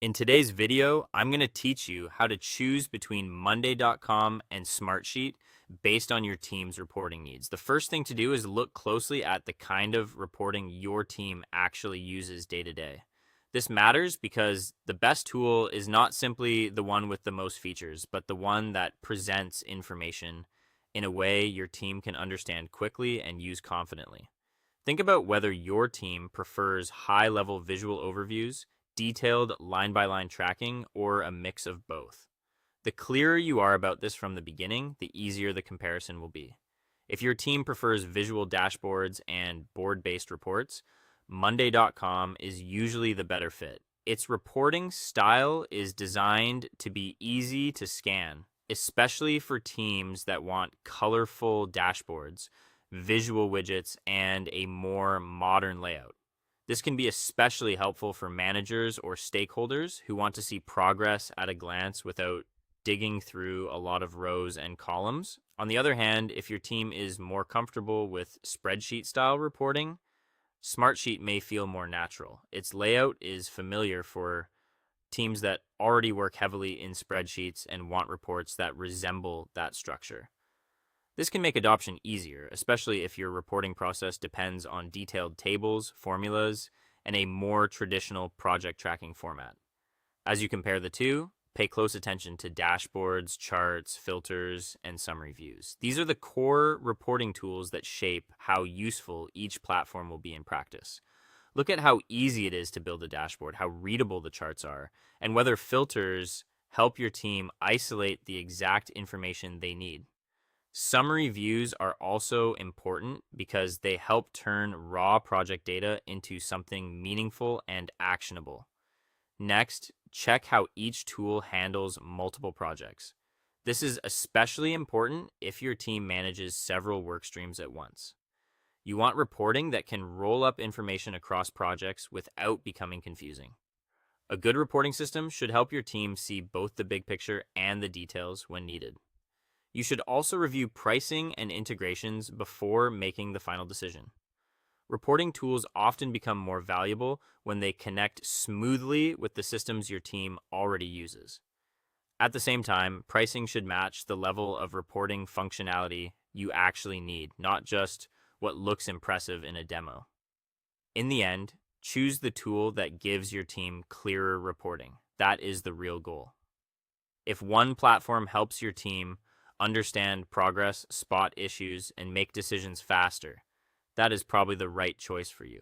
In today's video, I'm going to teach you how to choose between Monday.com and Smartsheet based on your team's reporting needs. The first thing to do is look closely at the kind of reporting your team actually uses day to day. This matters because the best tool is not simply the one with the most features, but the one that presents information in a way your team can understand quickly and use confidently. Think about whether your team prefers high level visual overviews, detailed line by line tracking, or a mix of both. The clearer you are about this from the beginning, the easier the comparison will be. If your team prefers visual dashboards and board based reports, Monday.com is usually the better fit. Its reporting style is designed to be easy to scan, especially for teams that want colorful dashboards, visual widgets, and a more modern layout. This can be especially helpful for managers or stakeholders who want to see progress at a glance without digging through a lot of rows and columns. On the other hand, if your team is more comfortable with spreadsheet style reporting, Smartsheet may feel more natural. Its layout is familiar for teams that already work heavily in spreadsheets and want reports that resemble that structure. This can make adoption easier, especially if your reporting process depends on detailed tables, formulas, and a more traditional project tracking format. As you compare the two, pay close attention to dashboards, charts, filters, and summary views. These are the core reporting tools that shape how useful each platform will be in practice. Look at how easy it is to build a dashboard, how readable the charts are, and whether filters help your team isolate the exact information they need. Summary views are also important because they help turn raw project data into something meaningful and actionable. Next, check how each tool handles multiple projects. This is especially important if your team manages several work streams at once. You want reporting that can roll up information across projects without becoming confusing. A good reporting system should help your team see both the big picture and the details when needed. You should also review pricing and integrations before making the final decision. Reporting tools often become more valuable when they connect smoothly with the systems your team already uses. At the same time, pricing should match the level of reporting functionality you actually need, not just what looks impressive in a demo. In the end, choose the tool that gives your team clearer reporting. That is the real goal. If one platform helps your team understand progress, spot issues, and make decisions faster, that is probably the right choice for you.